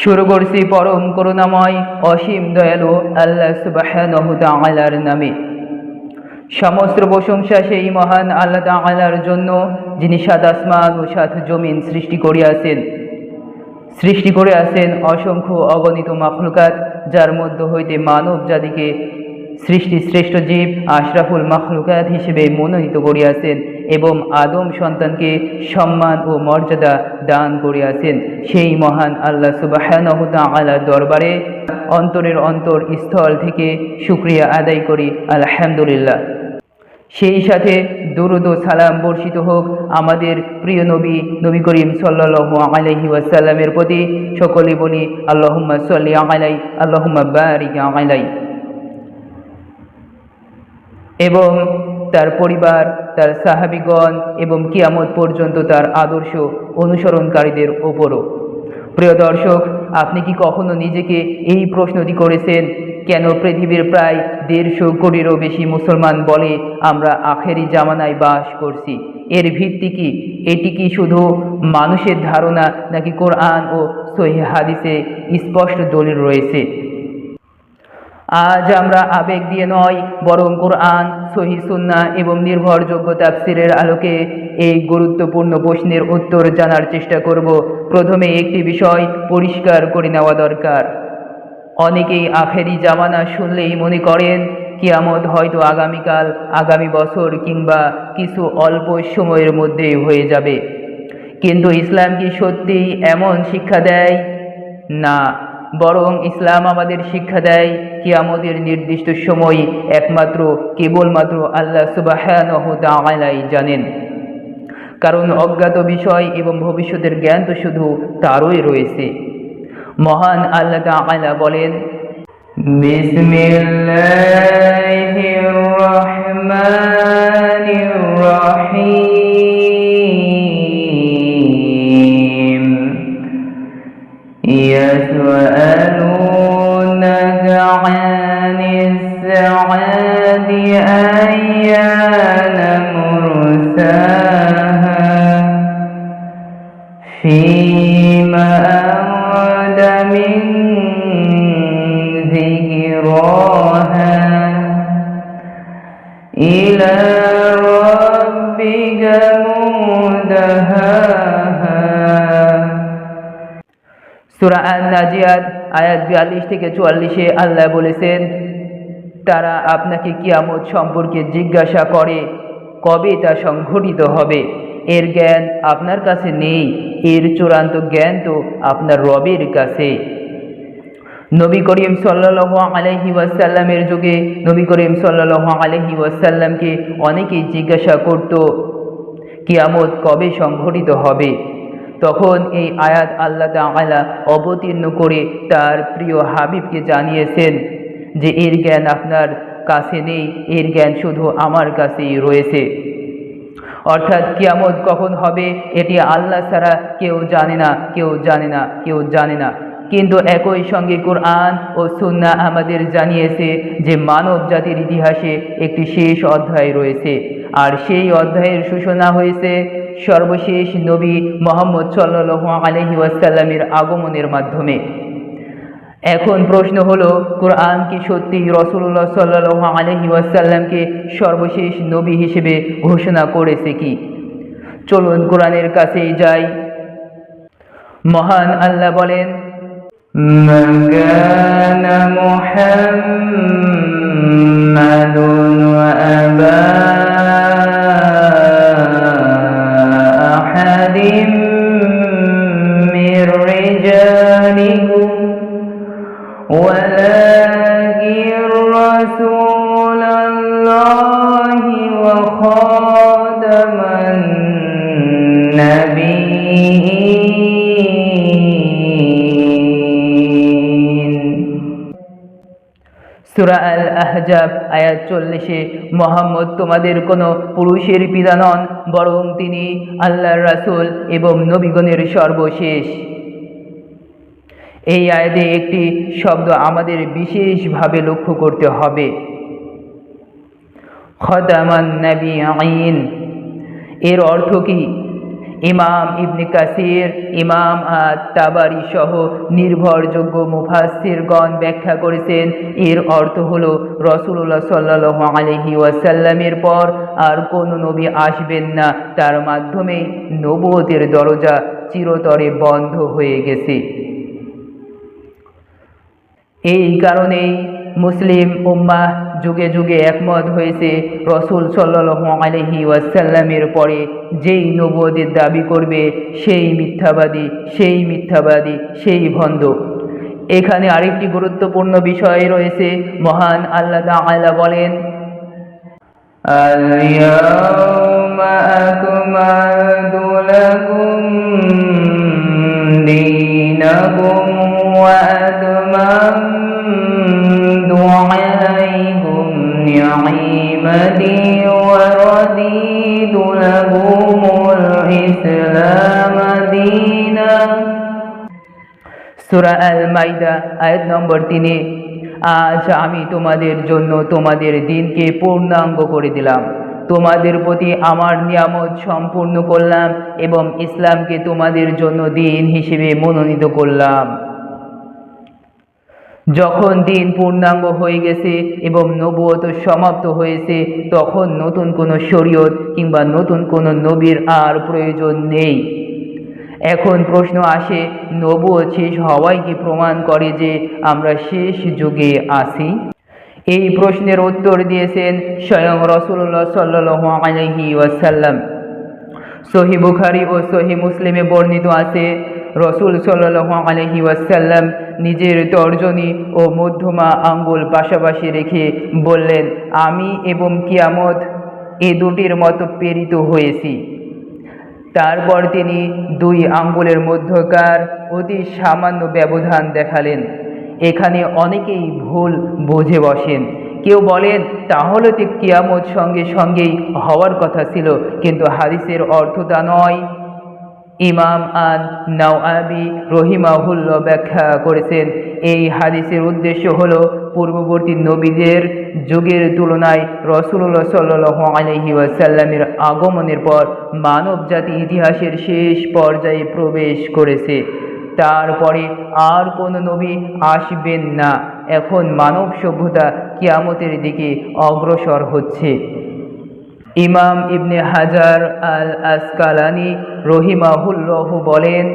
শুরু করছি পরম করুণাময় অসীম দয়ালু আল্লাহ সুবহানাহু ওয়া তাআলার নামে। সমস্ত প্রশংসা সেই মহান আল্লাহ তাআলার জন্য, যিনি সাত আসমান ও সাত জমিন সৃষ্টি করে আছেন অসংখ্য অগণিত মাখলুকাত, যার মধ্য হইতে মানব জাতিকে সৃষ্টি শ্রেষ্ঠ জীব আশরাফুল মাখলুকাত হিসেবে মনোনীত করিয়াছেন এবং আদম সন্তানকে সম্মান ও মর্যাদা দান করিয়াছেন। সেই মহান আল্লাহ সুবহানাহু ওয়া তাআলার দরবারে অন্তরের স্থল থেকে শুকরিয়া আদায় করি, আলহামদুলিল্লাহ। সেই সাথে দুরূদ ও সালাম বর্ষিত হোক আমাদের প্রিয় নবী করিম সাল্লাল্লাহু আলাইহি ওয়াসাল্লামের প্রতি। সকলে বলি আল্লাহুম্মা সাল্লি আলাইহি, আল্লাহুম্মা বারিক আলাইহি। এবং তার পরিবার, তার সাহাবীগণ এবং কিয়ামত পর্যন্ত তার আদর্শ অনুসরণকারীদের ওপরও। প্রিয় দর্শক, আপনি কি কখনো নিজেকে এই প্রশ্নটি করেছেন, কেন পৃথিবীর প্রায় 150 কোটিরও বেশি মুসলমান বলে আমরা আখেরি জামানায় বাস করছি? এর ভিত্তি কি? এটি কি শুধু মানুষের ধারণা, নাকি কোরআন ও সহিহ হাদিসে স্পষ্ট দলিল রয়েছে? আজ আমরা আবেগ দিয়ে নয়, বরং কোরআন, সহিহ সুন্নাহ এবং নির্ভরযোগ্য তাফসীরের আলোকে এই গুরুত্বপূর্ণ প্রশ্নের উত্তর জানার চেষ্টা করব। প্রথমে একটি বিষয় পরিষ্কার করে নেওয়া দরকার। অনেকেই আখেরি জামানা শুনলেই মনে করেন কিয়ামত হয়তো আগামীকাল, আগামী বছর কিংবা কিছু অল্প সময়ের মধ্যেই হয়ে যাবে। কিন্তু ইসলাম কি সত্যিই এমন শিক্ষা দেয়? না, বরং ইসলাম আমাদের শিক্ষা দেয় কিয়ামতের নির্দিষ্ট সময় কেবলমাত্র আল্লাহ সুবহানাহু ওয়া তাআলাই জানেন। কারণ অজ্ঞাত বিষয় এবং ভবিষ্যতের জ্ঞান তো শুধু তারই রয়েছে। মহান আল্লাহ তাআলা বলেন, বিসমিল্লাহির রহমানির রহিম, ইয়াসআলুনাকা আনিস সাআতি আইয়ানা মুরসাহা ফীমা আ'াদা মিন যিকরাহা ইলা রাব্বিকা মুনতাহাহা। সূরা আন-নাজিয়াত আয়াত 42 থেকে 44-এ আল্লাহ বলেছেন, তারা আপনাকে কিয়ামত সম্পর্কে জিজ্ঞাসা করে, কবে তা সংঘটিত হবে? এর জ্ঞান আপনার কাছে নেই, এর চূড়ান্ত জ্ঞান তো আপনার রবের কাছে। নবী করিম সাল্লাল্লাহু আলাইহি ওয়াসাল্লামের যুগে নবী করিম সাল্লাল্লাহু আলাইহি ওয়াসাল্লামকে অনেকেই জিজ্ঞাসা করত কিয়ামত কবে সংঘটিত হবে। তখন এই আয়াত আল্লাহ তাআলা অবতীর্ণ করে তার প্রিয় হাবিবকে জানিয়েছেন যে এর জ্ঞান আপনার কাছে নেই, এর জ্ঞান শুধু আমার কাছেই রয়েছে। অর্থাৎ কিয়ামত কখন হবে এটি আল্লাহ ছাড়া কেউ জানে না। কিন্তু একই সঙ্গে কোরআন ও সুন্নাহ আমাদের জানিয়েছে যে মানব জাতির ইতিহাসে একটি শেষ অধ্যায় রয়েছে, আর সেই অধ্যায়ের সূচনা হয়েছে সর্বশেষ নবী মুহাম্মদ সাল্লাল্লাহু আলাইহি ওয়াসাল্লামের আগমনের মাধ্যমে। এখন প্রশ্ন হলো, কোরআন কি সত্যি রাসূলুল্লাহ সাল্লাল্লাহু আলাইহি ওয়াসাল্লামকে সর্বশেষ নবী হিসেবে ঘোষণা করেছে কি? চলুন কোরআনের কাছেই যাই। মহান আল্লাহ বলেন, মা কানা মুহাম্মাদুন আবা আহাদিম মির রিজালিকুম ওয়ালাকিন রাসূলুল্লাহি ওয়া খাতামান নাবিয়্যিন। সূরা আল-আহজাব আয়াত 40-এ মুহাম্মদ তোমাদের কোনো পুরুষের পিতা নন, বরং তিনি আল্লাহর রাসূল এবং নবীগণের সর্বশেষ। এই আয়াতে একটি শব্দ আমাদের বিশেষভাবে লক্ষ্য করতে হবে, খাতামান নাবিয়্যিন। এর অর্থ কি? ইমাম ইবনে কাসির, ইমাম তাবারি সহ নির্ভরযোগ্য মুফাসসিরগণ ব্যাখ্যা করেছেন এর অর্থ হলো রাসূলুল্লাহ সাল্লাল্লাহু আলাইহি ওয়াসাল্লামের পর আর কোনো নবী আসবেন না, তার মাধ্যমেই নবুয়তের দরজা চিরতরে বন্ধ হয়ে গেছে। এই কারণেই মুসলিম উম্মাহ যুগে যুগে একমত হয়েছে রাসূল সাল্লাল্লাহু আলাইহি ওয়াসাল্লামের পরে যেই নবুয়তের দাবি করবে সেই মিথ্যাবাদী, সেই ভণ্ড। এখানে আরেকটি গুরুত্বপূর্ণ বিষয় রয়েছে। মহান আল্লাহ তাআলা বলেন, আল-ইয়াওমা আকমালতু লাকুম দীনাকুম ওয়া আতমামতু আলাইকুম নি'মাতি ওয়া রাদিতু লাকুমুল ইসলাম দীনান। সূরা আল-মাইদা আয়াত নম্বর 3। আজ আমি তোমাদের জন্য তোমাদের দিনকে পূর্ণাঙ্গ করে দিলাম, তোমাদের প্রতি আমার নিয়ামত সম্পূর্ণ করলাম এবং ইসলামকে তোমাদের জন্য দিন হিসেবে মনোনীত করলাম। যখন দিন পূর্ণাঙ্গ হয়ে গেছে এবং নবুয়ত সমাপ্ত হয়েছে, তখন নতুন কোনো শরীয়ত কিংবা নতুন কোনো নবীর আর প্রয়োজন নেই। এখন প্রশ্ন আসে, নবুয়ত শেষ হওয়াই কি প্রমাণ করে যে আমরা শেষ যুগে আছি? এই প্রশ্নের উত্তর দিয়েছেন স্বয়ং রাসূলুল্লাহ সাল্লাল্লাহু আলাইহি ওয়াসাল্লাম। সহিহ বুখারী ও সহিহ মুসলিমে বর্ণিত আছে, রাসূল সাল্লাল্লাহু আলাইহি ওয়াসাল্লাম নিজের তর্জনী ও মধ্যমা আঙ্গুল পাশাপাশি রেখে বললেন, আমি এবং কিয়ামত এ দুটির মতো প্রেরিত হয়েছি। তারপর তিনি দুই আঙ্গুলের মধ্যকার অতি সামান্য ব্যবধান দেখালেন। এখানে অনেকেই ভুল বুঝে বসেন। কেউ বলেন তাহলে তো কিয়ামত সঙ্গে সঙ্গেই হওয়ার কথা ছিল, কিন্তু হাদিসের অর্থ তা নয়। ইমাম আন-নাওয়াবী রহিমাহুল্লাহ ব্যাখ্যা করেছেন, এই হাদিসের উদ্দেশ্য হলো পূর্ববর্তী নবীদের যুগের তুলনায় রাসূলুল্লাহ সাল্লাল্লাহু আলাইহি ওয়াসাল্লামের আগমনের পর মানব জাতি ইতিহাসের শেষ পর্যায়ে প্রবেশ করেছে। তারপরে আর কোনো নবী আসবেন না। এখন মানব সভ্যতা কিয়ামতের দিকে অগ্রসর হচ্ছে। ইমাম ইবনে হাজার আল আসকালানি রহিমাহুল্লাহ বলেন,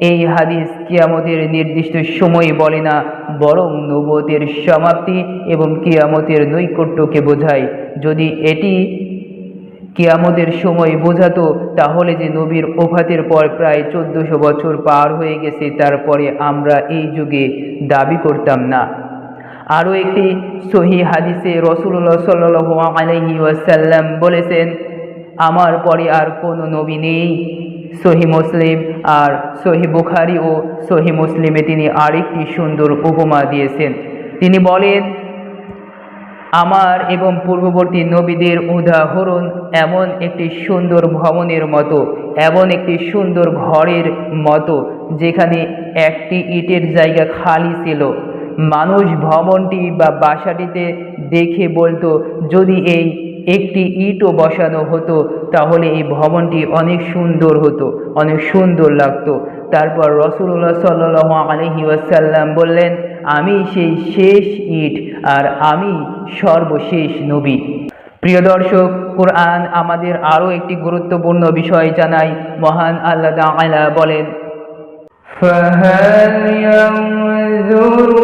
এই হাদিস কিয়ামতের নির্দিষ্ট সময় বলে না, বরং নবুয়তের সমাপ্তি এবং কিয়ামতের নৈকট্যকে বোঝায়। যদি এটি কিয়ামতের সময় বোঝাতো, তাহলে যে নবীর ওফাতের পর প্রায় 1400 বছর পার হয়ে গেছে, তারপরে আমরা এই যুগে দাবি করতাম না। আরও একটি সহিহ হাদিসে রাসূলুল্লাহ সাল্লাল্লাহু আলাইহি ওয়াসাল্লাম বলেছেন, আমার পরে আর কোনো নবী নেই। সহিহ মুসলিম আর সহিহ বুখারী ও সহিহ মুসলিমে তিনি আরেকটি সুন্দর উপমা দিয়েছেন। তিনি বলেন, আমার এবং পূর্ববর্তী নবীদের উদাহরণ এমন একটি সুন্দর ভবনের মতো, এমন একটি সুন্দর ঘরের মতো যেখানে একটি ইটের জায়গা খালি ছিল। মানুষ ভবনটি বা বাসাটিতে দেখে বলতো, যদি এই একটি ইটও বসানো হতো তাহলে এই ভবনটি অনেক সুন্দর হতো, অনেক সুন্দর লাগতো। তারপর রাসূলুল্লাহ সাল্লাল্লাহু আলাইহি ওয়াসাল্লাম বললেন, আমি সেই শেষ ইট আর আমি সর্বশেষ নবী। প্রিয় দর্শক, কুরআন আমাদের আরও একটি গুরুত্বপূর্ণ বিষয় জানায়। মহান আল্লাহ তাআলা বলেন, فَهَلْ يَنظُرُونَ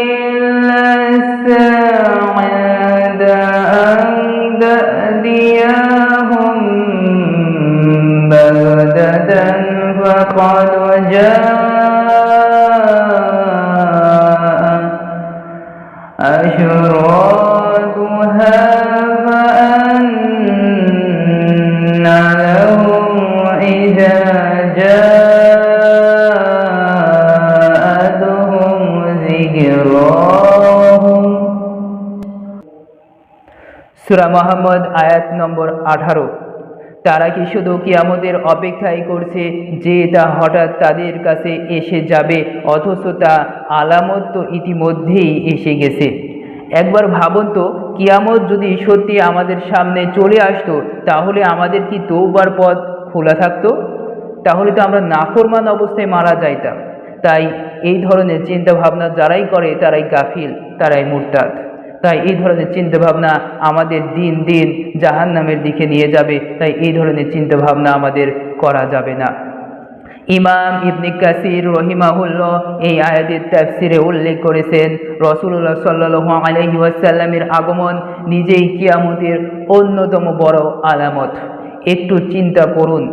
إِلَّا السَّاعَةَ أَن تَأْتِيَهُم بَغْتَةً فَقَدْ جَاءَ أَشْرَاطُهَا فَأَنَّىٰ لَهُمْ إِذَا جَاءَتْهُمْ ذِكْرَاهُمْ। সূরা মুহাম্মদ আয়াত নম্বর 18। তারা কি শুধু কিয়ামতের অপেক্ষাই করছে যে তা হঠাৎ তাদের কাছে এসে যাবে, অথচ তা আলামত তো ইতিমধ্যেই এসে গেছে। একবার ভাবুন তো, কিয়ামত যদি সত্যি আমাদের সামনে চলে আসতো, তাহলে আমাদের কি তওবার পথ খোলা থাকতো, তাহলে তো আমরা নাফরমান অবস্থায় মারা যাইতাম। তাই এই ধরনের চিন্তাভাবনা যারাই করে তারাই গাফিল, তারাই মুরতাদ। তাই এই ধরনের চিন্তাভাবনা আমাদের দিন দিন জাহান্নামের দিকে নিয়ে যাবে। তাই এই ধরনের চিন্তাভাবনা আমাদের করা যাবে না। ইমাম ইবনে কাসির রহিমাহুল্লাহ এই আয়াতের তাফসিরে উল্লেখ করেছেন, রাসূলুল্লাহ সাল্লাল্লাহু আলাইহি ওয়াসাল্লামের আগমন নিজেই কিয়ামতের অন্যতম বড় আলামত। একটু চিন্তা করুন,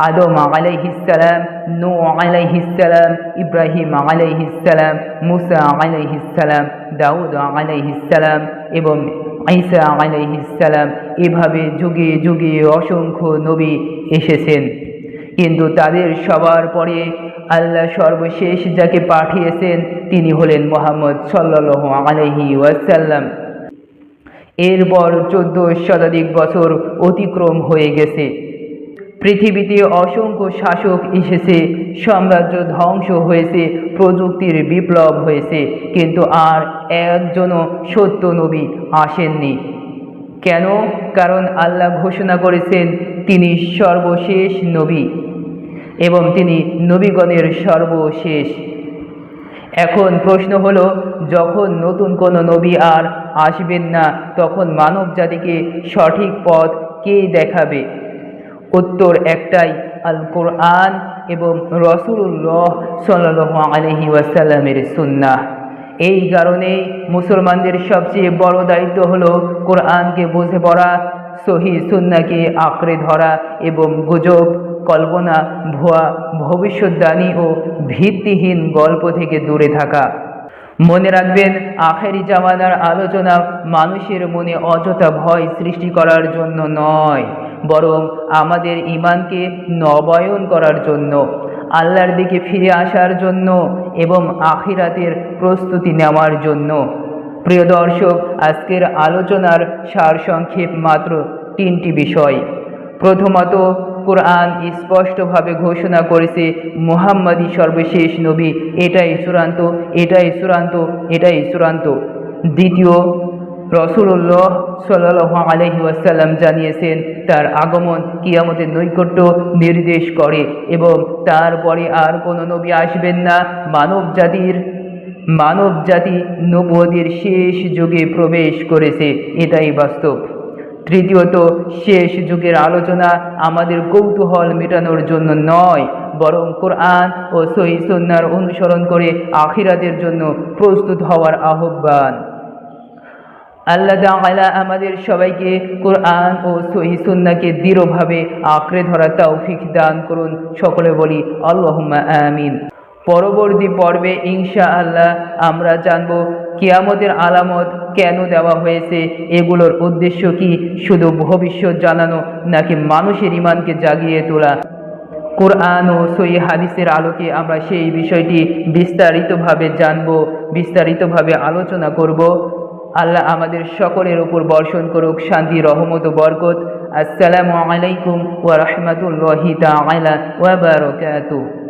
আদম আলাইহিস সালাম, নূহ আলাইহিস সালাম, ইব্রাহিম আলাইহিস সালাম, মুসা আলাইহিস সালাম, দাউদ আলাইহিস সালাম এবং ঈসা আলাইহিস সালাম, এভাবে যুগে যুগে অসংখ্য নবী এসেছেন। কিন্তু তাদের সবার পরে আল্লাহ সর্বশেষ যাকে পাঠিয়েছেন তিনি হলেন মুহাম্মদ সাল্লাল্লাহু আলাইহি ওয়াসাল্লাম। এরপর 14 শতাধিক বছর অতিক্রম হয়ে গেছে। পৃথিবীতে অসংখ্য শাসক এসেছে, সাম্রাজ্য ধ্বংস হয়েছে, প্রযুক্তির বিপ্লব হয়েছে, কিন্তু আর একজনও সত্য নবী আসেননি। কেন? কারণ আল্লাহ ঘোষণা করেছেন তিনি সর্বশেষ নবী এবং তিনি নবীগণের সর্বশেষ। এখন প্রশ্ন হলো, যখন নতুন কোনো নবী আর আসবেন না, তখন মানব জাতিকে সঠিক পথ কে দেখাবে? উত্তর একটাই, আল কোরআন এবং রাসূলুল্লাহ সাল্লাল্লাহু আলাইহি ওয়াসাল্লামের সুন্নাহ। এই কারণেই মুসলমানদের সবচেয়ে বড় দায়িত্ব হলো কোরআনকে বুঝে পড়া, সহিহ সুন্নাহকে আঁকড়ে ধরা এবং গুজব, কল্পনা, ভুয়া ভবিষ্যদ্বাণী ও ভিত্তিহীন গল্প থেকে দূরে থাকা। মনে রাখবেন, আখেরি জামানার আলোচনা মানুষের মনে অযথা ভয় সৃষ্টি করার জন্য নয়, বরং আমাদের ঈমানকে নবায়ন করার জন্য, আল্লাহর দিকে ফিরে আসার জন্য এবং আখিরাতের প্রস্তুতি নেওয়ার জন্য। প্রিয় দর্শক, আজকের আলোচনার সারসংক্ষেপ মাত্র 3টি বিষয়। প্রথমত, কোরআন স্পষ্টভাবে ঘোষণা করেছে মুহাম্মাদই সর্বশেষ নবী, এটাই চূড়ান্ত, এটাই চূড়ান্ত, এটাই চূড়ান্ত। দ্বিতীয়, রাসূলুল্লাহ সাল্লাল্লাহু আলাইহি ওয়াসাল্লাম জানিয়েছেন তার আগমন কিয়ামতের নৈকট্য নির্দেশ করে এবং তারপরে আর কোনো নবী আসবেন না। মানব জাতি নবুয়তের শেষ যুগে প্রবেশ করেছে, এটাই বাস্তব। তৃতীয়ত, শেষ যুগের আলোচনা আমাদের কৌতূহল মেটানোর জন্য নয়, বরং কোরআন ও সহিহ সুন্নাহর অনুসরণ করে আখিরাতের জন্য প্রস্তুত হওয়ার আহ্বান। আল্লাহ তাআলা আমাদের সবাইকে কোরআন ও সহিহ সুন্নাহকে দৃঢ়ভাবে আঁকড়ে ধরার তৌফিক দান করুন। সকলে বলি আল্লাহুম্মা আমিন। পরবর্তী পর্বে ইনশাআল্লাহ আমরা জানব কিয়ামতের আলামত কেন দেওয়া হয়েছে, এগুলোর উদ্দেশ্য কি, শুধু ভবিষ্যৎ জানানো নাকি মানুষের ঈমানকে জাগিয়ে তোলা। কোরআন ও সহিহ হাদিসের আলোকে আমরা সেই বিষয়টি বিস্তারিতভাবে জানব, বিস্তারিতভাবে আলোচনা করব। আল্লাহ আমাদের সকলের উপর বর্ষণ করুক শান্তি, রহমত ও বরকত। আসসালামু আলাইকুম ওয়া রাহমাতুল্লাহি তাআলা ওয়া বারাকাতুহু।